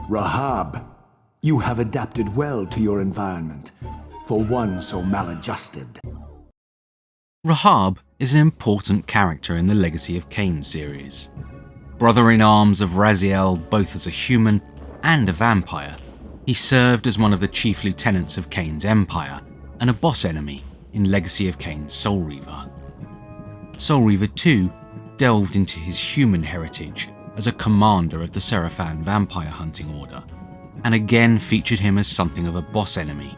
Rahab, you have adapted well to your environment, for one so maladjusted. Rahab is an important character in the Legacy of Kain series. Brother-in-arms of Raziel both as a human and a vampire, he served as one of the chief lieutenants of Kain's empire and a boss enemy in Legacy of Kain's Soul Reaver. Soul Reaver 2 delved into his human heritage as a commander of the Seraphan vampire hunting order, and again featured him as something of a boss enemy.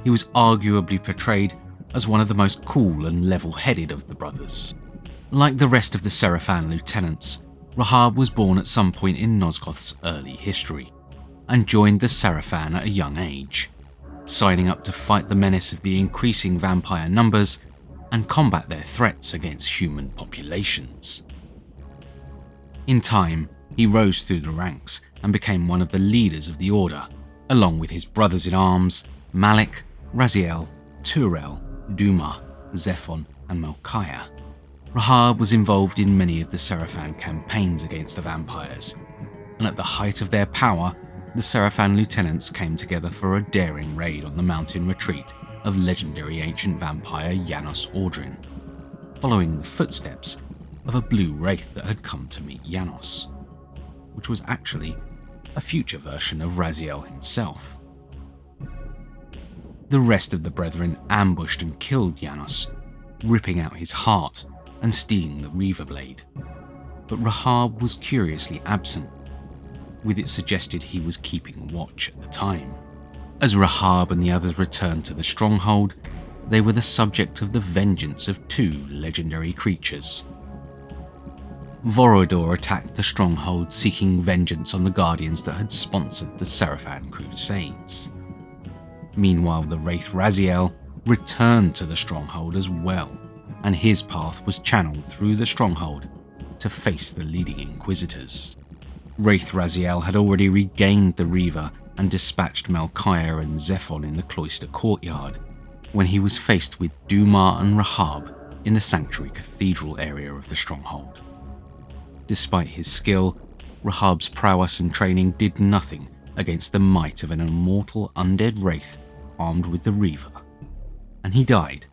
He was arguably portrayed as one of the most cool and level-headed of the brothers. Like the rest of the Seraphan lieutenants, Rahab was born at some point in Nosgoth's early history, and joined the Seraphan at a young age, signing up to fight the menace of the increasing vampire numbers and combat their threats against human populations. In time, he rose through the ranks and became one of the leaders of the Order, along with his brothers-in-arms, Malik, Raziel, Turel, Duma, Zephon, and Malchiah. Rahab was involved in many of the Seraphan campaigns against the vampires, and at the height of their power, the Seraphan lieutenants came together for a daring raid on the mountain retreat of legendary ancient vampire Janos Audrin, following the footsteps of a blue wraith that had come to meet Janos, which was actually a future version of Raziel himself. The rest of the brethren ambushed and killed Janos, ripping out his heart and stealing the Reaver blade, but Rahab was curiously absent, with it suggested he was keeping watch at the time. As Rahab and the others returned to the stronghold, they were the subject of the vengeance of two legendary creatures. Vorodor attacked the stronghold seeking vengeance on the guardians that had sponsored the Seraphan Crusades. Meanwhile, the wraith Raziel returned to the stronghold as well, and his path was channeled through the stronghold to face the leading Inquisitors. Wraith Raziel had already regained the Reaver and dispatched Malchiah and Zephon in the cloister courtyard, when he was faced with Duma and Rahab in the sanctuary cathedral area of the stronghold. Despite his skill, Rahab's prowess and training did nothing against the might of an immortal undead wraith armed with the Reaver, and he died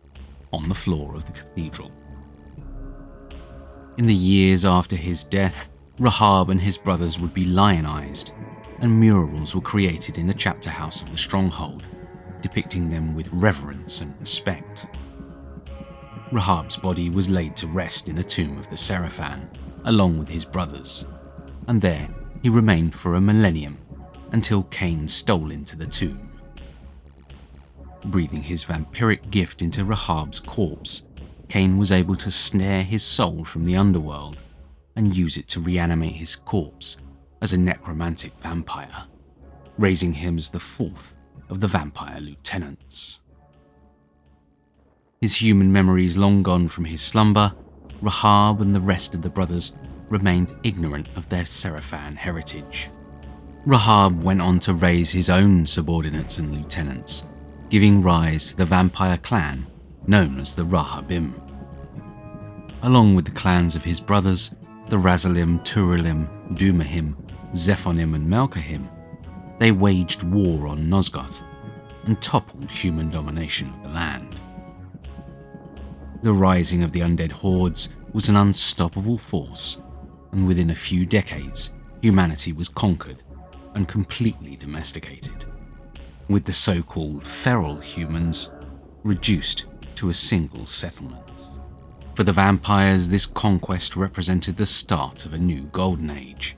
on the floor of the cathedral. In the years after his death, Rahab and his brothers would be lionized, and murals were created in the chapter house of the stronghold, depicting them with reverence and respect. Rahab's body was laid to rest in the tomb of the Seraphan, along with his brothers, and there he remained for a millennium until Kain stole into the tomb. Breathing his vampiric gift into Rahab's corpse, Kain was able to snare his soul from the underworld and use it to reanimate his corpse as a necromantic vampire, raising him as the fourth of the vampire lieutenants. His human memories long gone from his slumber, Rahab and the rest of the brothers remained ignorant of their Seraphan heritage. Rahab went on to raise his own subordinates and lieutenants, giving rise to the vampire clan known as the Rahabim. Along with the clans of his brothers, the Razalim, Turilim, Dumahim, Zephonim and Malchahim, they waged war on Nosgoth and toppled human domination of the land. The rising of the undead hordes was an unstoppable force, and within a few decades, humanity was conquered and completely domesticated, with the so-called feral humans reduced to a single settlement. For the vampires, this conquest represented the start of a new golden age,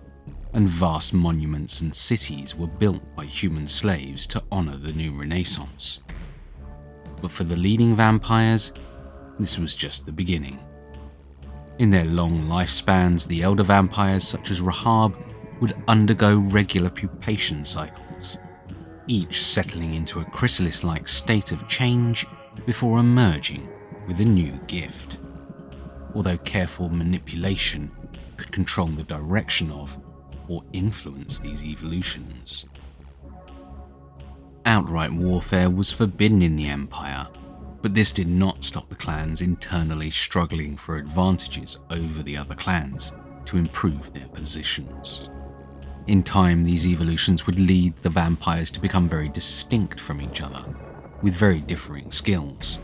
and vast monuments and cities were built by human slaves to honor the new renaissance. But for the leading vampires, this was just the beginning. In their long lifespans, the elder vampires such as Rahab would undergo regular pupation cycles, each settling into a chrysalis-like state of change before emerging with a new gift. Although careful manipulation could control the direction of or influence these evolutions. Outright warfare was forbidden in the Empire, but this did not stop the clans internally struggling for advantages over the other clans to improve their positions. In time, these evolutions would lead the vampires to become very distinct from each other, with very differing skills.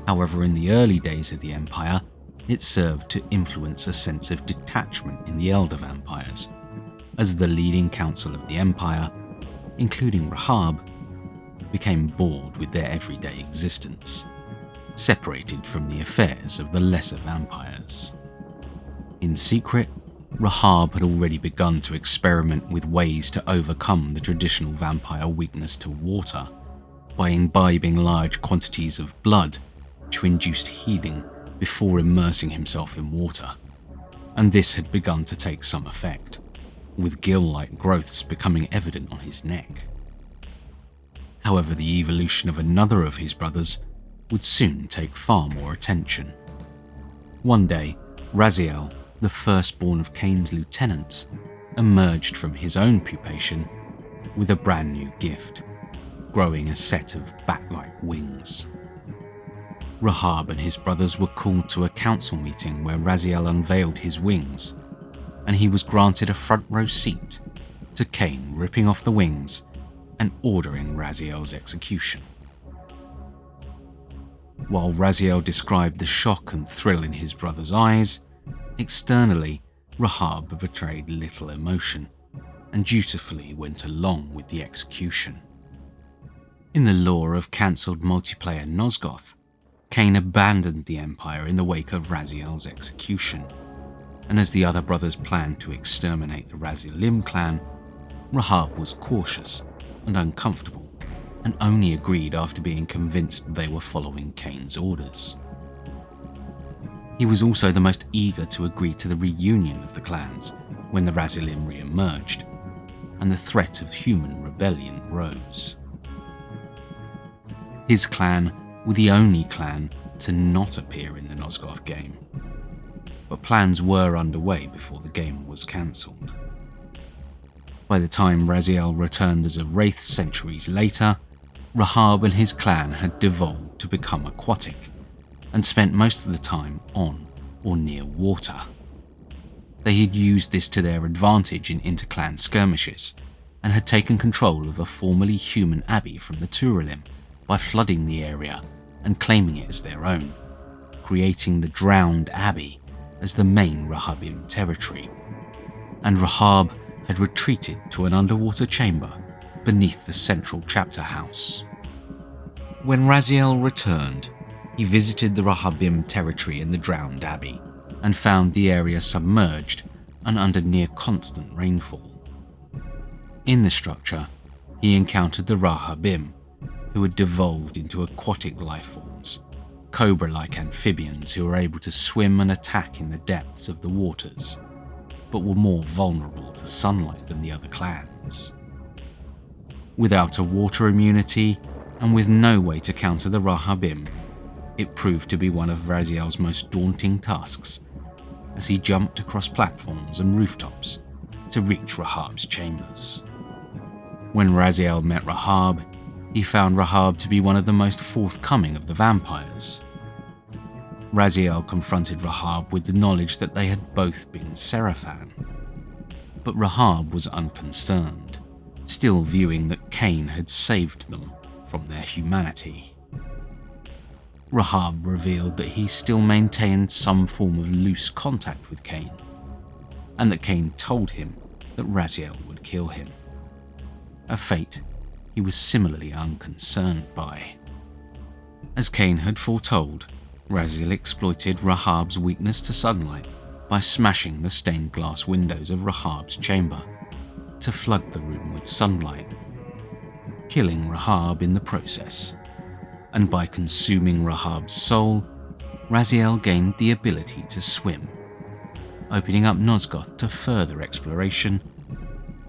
However, in the early days of the Empire, it served to influence a sense of detachment in the elder vampires, as the leading council of the Empire, including Rahab, became bored with their everyday existence, separated from the affairs of the lesser vampires. In secret, Rahab had already begun to experiment with ways to overcome the traditional vampire weakness to water, by imbibing large quantities of blood to induce healing before immersing himself in water, and this had begun to take some effect, with gill-like growths becoming evident on his neck. However, the evolution of another of his brothers would soon take far more attention. One day, Raziel, the firstborn of Kain's lieutenants, emerged from his own pupation with a brand new gift, growing a set of bat-like wings. Rahab and his brothers were called to a council meeting where Raziel unveiled his wings, and he was granted a front row seat to Kain ripping off the wings and ordering Raziel's execution. While Raziel described the shock and thrill in his brother's eyes, externally, Rahab betrayed little emotion and dutifully went along with the execution. In the lore of cancelled multiplayer Nosgoth, Kain abandoned the Empire in the wake of Raziel's execution, and as the other brothers planned to exterminate the Razilim clan, Rahab was cautious and uncomfortable, and only agreed after being convinced they were following Kain's orders. He was also the most eager to agree to the reunion of the clans when the Razilim re-emerged, and the threat of human rebellion rose. His clan were the only clan to not appear in the Nosgoth game, but plans were underway before the game was cancelled. By the time Raziel returned as a wraith centuries later, Rahab and his clan had devolved to become aquatic, and spent most of the time on or near water. They had used this to their advantage in inter-clan skirmishes, and had taken control of a formerly human abbey from the Turalim by flooding the area and claiming it as their own, creating the Drowned Abbey as the main Rahabim territory. And Rahab had retreated to an underwater chamber beneath the central chapter house. When Raziel returned, he visited the Rahabim territory in the Drowned Abbey and found the area submerged and under near constant rainfall. In the structure, he encountered the Rahabim, who had devolved into aquatic lifeforms, cobra-like amphibians who were able to swim and attack in the depths of the waters, but were more vulnerable to sunlight than the other clans. Without a water immunity, and with no way to counter the Rahabim, it proved to be one of Raziel's most daunting tasks, as he jumped across platforms and rooftops to reach Rahab's chambers. When Raziel met Rahab, he found Rahab to be one of the most forthcoming of the vampires. Raziel confronted Rahab with the knowledge that they had both been Seraphan, but Rahab was unconcerned, still viewing that Kain had saved them from their humanity. Rahab revealed that he still maintained some form of loose contact with Kain, and that Kain told him that Raziel would kill him, a fate he was similarly unconcerned by. As Kain had foretold, Raziel exploited Rahab's weakness to sunlight by smashing the stained glass windows of Rahab's chamber to flood the room with sunlight, killing Rahab in the process. And by consuming Rahab's soul, Raziel gained the ability to swim, opening up Nosgoth to further exploration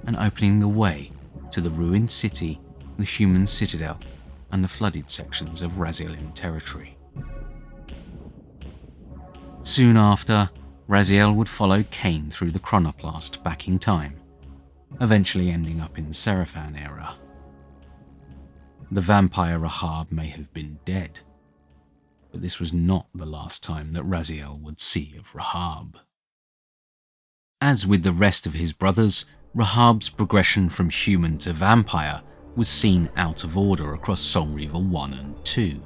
and opening the way to the ruined city, the human citadel, and the flooded sections of Razilim territory. Soon after, Raziel would follow Kain through the chronoplast back in time, eventually ending up in the Seraphan era. The vampire Rahab may have been dead, but this was not the last time that Raziel would see of Rahab. As with the rest of his brothers, Rahab's progression from human to vampire was seen out of order across Soul Reaver 1 and 2.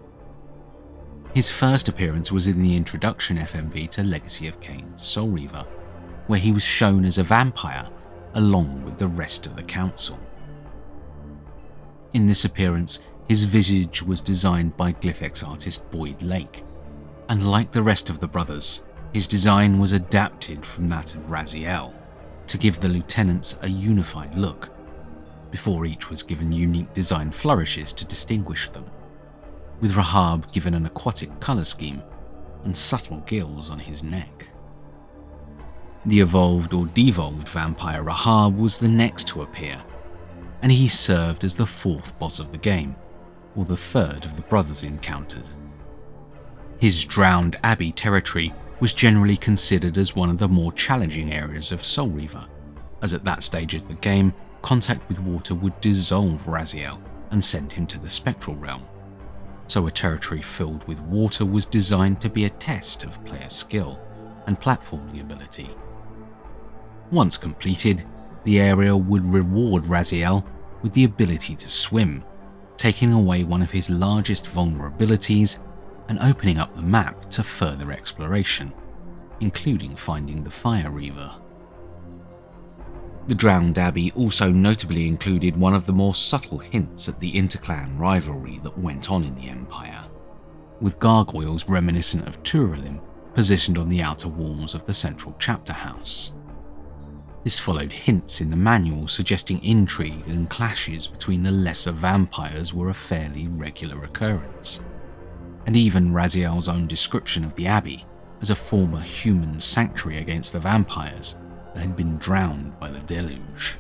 His first appearance was in the introduction FMV to Legacy of Kain Soul Reaver, where he was shown as a vampire along with the rest of the council. In this appearance, his visage was designed by Glyphex artist Boyd Lake, and like the rest of the brothers, his design was adapted from that of Raziel to give the lieutenants a unified look, before each was given unique design flourishes to distinguish them, with Rahab given an aquatic colour scheme and subtle gills on his neck. The evolved or devolved vampire Rahab was the next to appear, and he served as the fourth boss of the game, or the third of the brothers encountered. His drowned abbey territory was generally considered as one of the more challenging areas of Soul Reaver, as at that stage of the game, contact with water would dissolve Raziel and send him to the spectral realm, so a territory filled with water was designed to be a test of player skill and platforming ability. Once completed, the area would reward Raziel with the ability to swim, taking away one of his largest vulnerabilities and opening up the map to further exploration, including finding the Fire Reaver. The Drowned Abbey also notably included one of the more subtle hints at the interclan rivalry that went on in the Empire, with gargoyles reminiscent of Turalim positioned on the outer walls of the central chapter house. This followed hints in the manual suggesting intrigue and clashes between the lesser vampires were a fairly regular occurrence, and even Raziel's own description of the Abbey as a former human sanctuary against the vampires that had been drowned by the deluge.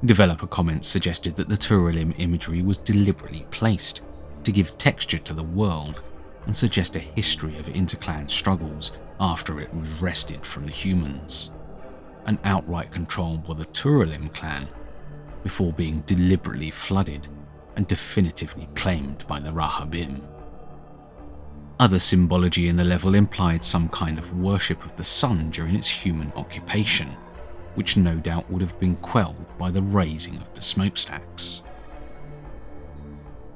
Developer comments suggested that the Turalim imagery was deliberately placed to give texture to the world and suggest a history of interclan struggles after it was wrested from the humans, and outright controlled by the Turalim clan before being deliberately flooded and definitively claimed by the Rahabim. Other symbology in the level implied some kind of worship of the sun during its human occupation, which no doubt would have been quelled by the raising of the smokestacks.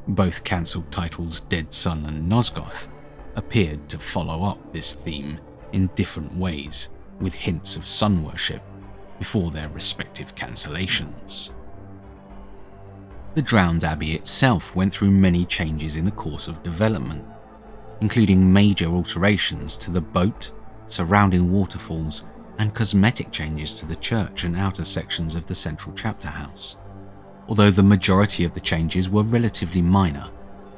Both cancelled titles Dead Sun and Nosgoth appeared to follow up this theme in different ways, with hints of sun worship before their respective cancellations. The Drowned Abbey itself went through many changes in the course of development, including major alterations to the boat, surrounding waterfalls, and cosmetic changes to the church and outer sections of the central chapter house, although the majority of the changes were relatively minor,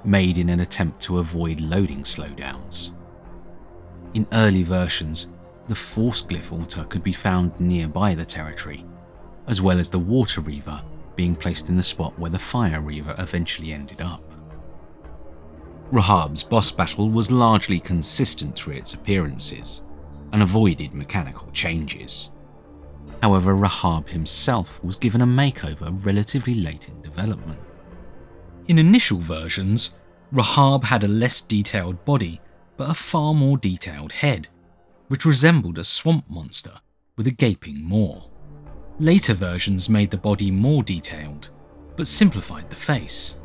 made in an attempt to avoid loading slowdowns. In early versions, the Force Glyph altar could be found nearby the territory, as well as the Water Reaver being placed in the spot where the Fire Reaver eventually ended up. Rahab's boss battle was largely consistent through its appearances, and avoided mechanical changes. However, Rahab himself was given a makeover relatively late in development. In initial versions, Rahab had a less detailed body, but a far more detailed head, which resembled a swamp monster with a gaping maw. Later versions made the body more detailed, but simplified the face,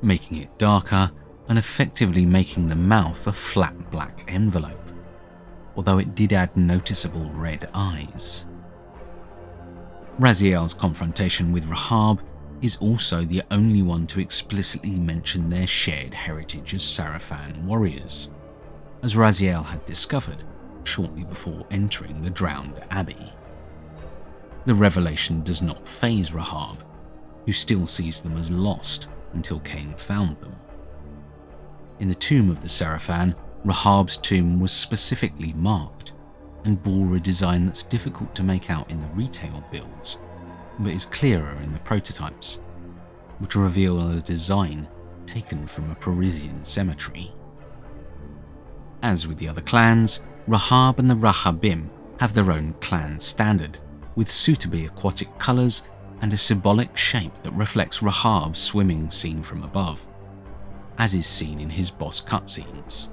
making it darker and effectively making the mouth a flat black envelope, although it did add noticeable red eyes. Raziel's confrontation with Rahab is also the only one to explicitly mention their shared heritage as Sarafan warriors, as Raziel had discovered shortly before entering the Drowned Abbey. The revelation does not faze Rahab, who still sees them as lost until Kain found them. In the tomb of the Sarafan, Rahab's tomb was specifically marked and bore a design that's difficult to make out in the retail builds, but is clearer in the prototypes, which reveal a design taken from a Parisian cemetery. As with the other clans, Rahab and the Rahabim have their own clan standard, with suitably aquatic colours and a symbolic shape that reflects Rahab swimming seen from above, as is seen in his boss cutscenes.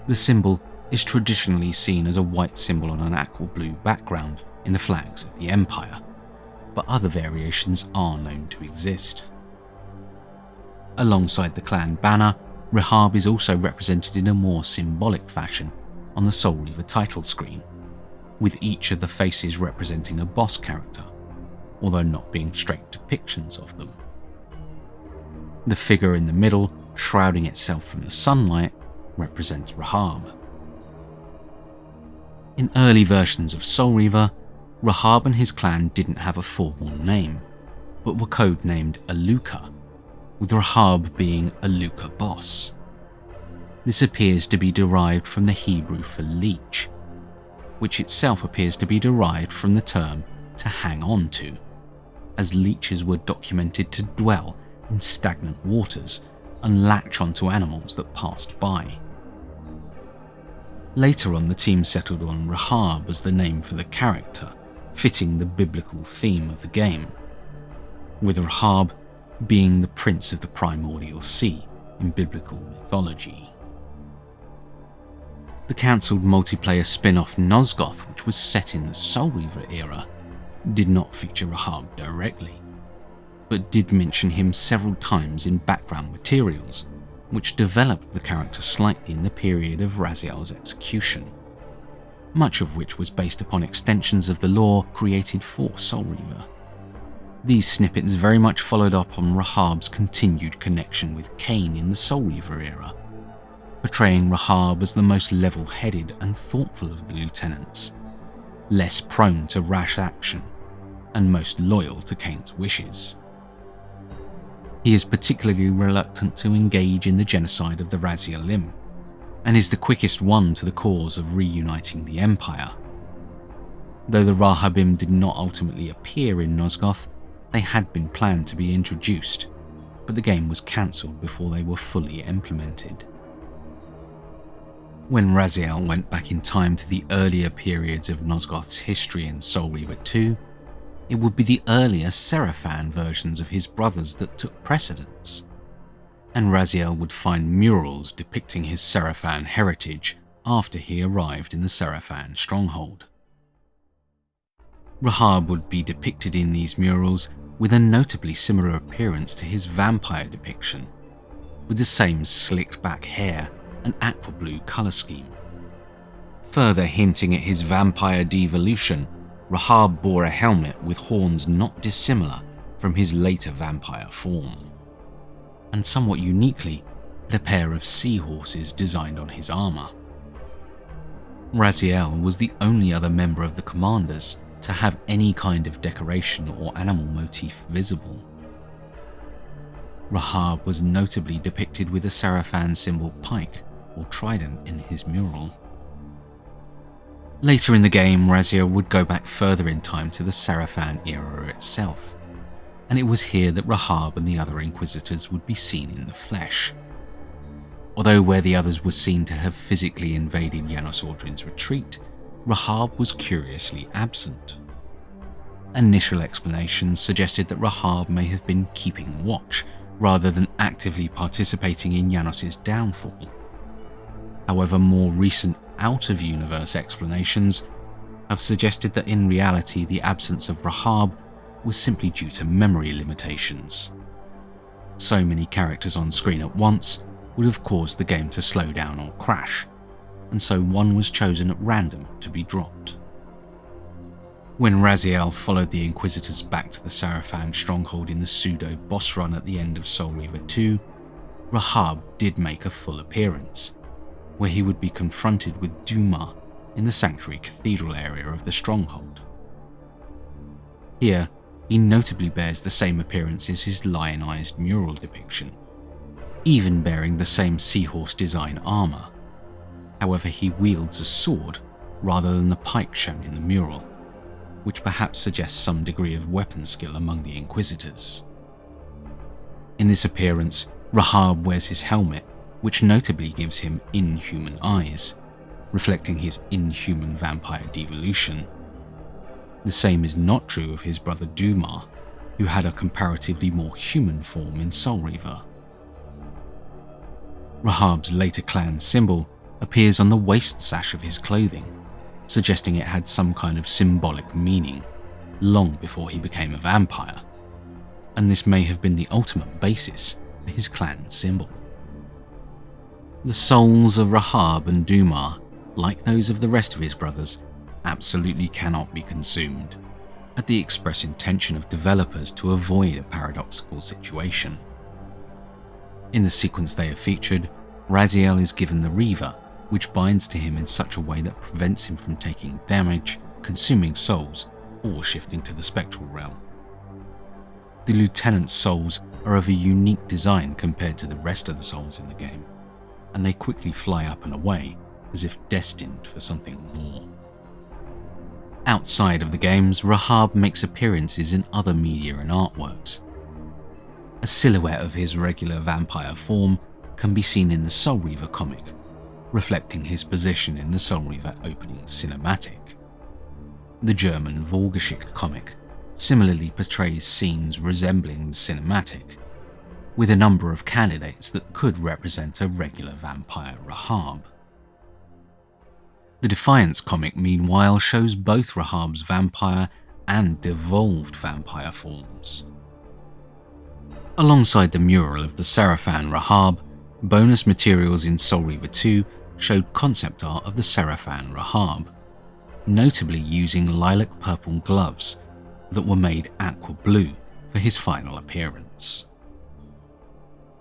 The symbol is traditionally seen as a white symbol on an aqua blue background, in the flags of the Empire, but other variations are known to exist. Alongside the clan banner, Rahab is also represented in a more symbolic fashion on the Soul Reaver title screen, with each of the faces representing a boss character, although not being straight depictions of them. The figure in the middle, shrouding itself from the sunlight, represents Rahab. In early versions of Soul Reaver, Rahab and his clan didn't have a formal name, but were codenamed Aluka, with Rahab being Aluka boss. This appears to be derived from the Hebrew for leech, which itself appears to be derived from the term to hang on to, as leeches were documented to dwell in stagnant waters and latch onto animals that passed by. Later on, the team settled on Rahab as the name for the character, fitting the biblical theme of the game, with Rahab being the prince of the primordial sea in biblical mythology. The cancelled multiplayer spin-off Nosgoth, which was set in the Soul Reaver era, did not feature Rahab directly, but did mention him several times in background materials, which developed the character slightly in the period of Raziel's execution, much of which was based upon extensions of the lore created for Soul Reaver. These snippets very much followed up on Rahab's continued connection with Kain in the Soul Reaver era, portraying Rahab as the most level-headed and thoughtful of the lieutenants, less prone to rash action, and most loyal to Kain's wishes. He is particularly reluctant to engage in the genocide of the Raziel, and is the quickest one to the cause of reuniting the Empire. Though the Rahabim did not ultimately appear in Nosgoth, they had been planned to be introduced, but the game was cancelled before they were fully implemented. When Raziel went back in time to the earlier periods of Nosgoth's history in Soul Reaver 2, it would be the earlier Seraphan versions of his brothers that took precedence, and Raziel would find murals depicting his Seraphan heritage after he arrived in the Seraphan stronghold. Rahab would be depicted in these murals with a notably similar appearance to his vampire depiction, with the same slicked back hair and aqua blue colour scheme. Further hinting at his vampire devolution, Rahab bore a helmet with horns not dissimilar from his later vampire form, and somewhat uniquely, a pair of seahorses designed on his armour. Raziel was the only other member of the Commanders to have any kind of decoration or animal motif visible. Rahab was notably depicted with a Seraphan symbol pike or trident in his mural. Later in the game, Raziel would go back further in time to the Seraphan era itself, and it was here that Rahab and the other Inquisitors would be seen in the flesh. Although where the others were seen to have physically invaded Janos Audrin's retreat, Rahab was curiously absent. Initial explanations suggested that Rahab may have been keeping watch rather than actively participating in Janos' downfall. However, more recent out-of-universe explanations have suggested that in reality the absence of Rahab was simply due to memory limitations. So many characters on screen at once would have caused the game to slow down or crash, and so one was chosen at random to be dropped. When Raziel followed the Inquisitors back to the Seraphan stronghold in the pseudo-boss run at the end of Soul Reaver 2, Rahab did make a full appearance, where he would be confronted with Duma in the Sanctuary Cathedral area of the stronghold. Here, he notably bears the same appearance as his lionized mural depiction, even bearing the same seahorse design armour. However, he wields a sword rather than the pike shown in the mural, which perhaps suggests some degree of weapon skill among the Inquisitors. In this appearance, Rahab wears his helmet, which notably gives him inhuman eyes, reflecting his inhuman vampire devolution. The same is not true of his brother Duma, who had a comparatively more human form in Soul Reaver. Rahab's later clan symbol appears on the waist sash of his clothing, suggesting it had some kind of symbolic meaning long before he became a vampire, and this may have been the ultimate basis for his clan symbol. The souls of Rahab and Dumar, like those of the rest of his brothers, absolutely cannot be consumed, at the express intention of developers to avoid a paradoxical situation. In the sequence they are featured, Raziel is given the Reaver, which binds to him in such a way that prevents him from taking damage, consuming souls, or shifting to the spectral realm. The Lieutenant's souls are of a unique design compared to the rest of the souls in the game, and they quickly fly up and away as if destined for something more. Outside of the games, Rahab makes appearances in other media and artworks. A silhouette of his regular vampire form can be seen in the Soul Reaver comic, reflecting his position in the Soul Reaver opening cinematic. The German Vorgeschichte comic similarly portrays scenes resembling the cinematic, with a number of candidates that could represent a regular vampire Rahab. The Defiance comic, meanwhile, shows both Rahab's vampire and devolved vampire forms. Alongside the mural of the Seraphan Rahab, bonus materials in Soul Reaver 2 showed concept art of the Seraphan Rahab, notably using lilac purple gloves that were made aqua blue for his final appearance.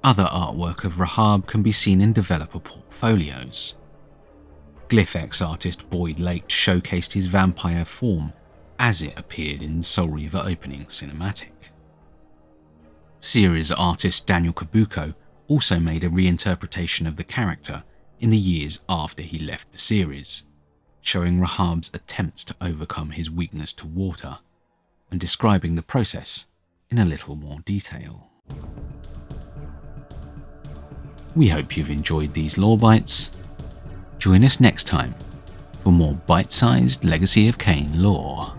Other artwork of Rahab can be seen in developer portfolios. Glyphex artist Boyd Lake showcased his vampire form as it appeared in Soul Reaver opening cinematic. Series artist Daniel Kabuko also made a reinterpretation of the character in the years after he left the series, showing Rahab's attempts to overcome his weakness to water and describing the process in a little more detail. We hope you've enjoyed these lore bites. Join us next time for more bite-sized Legacy of Kain lore.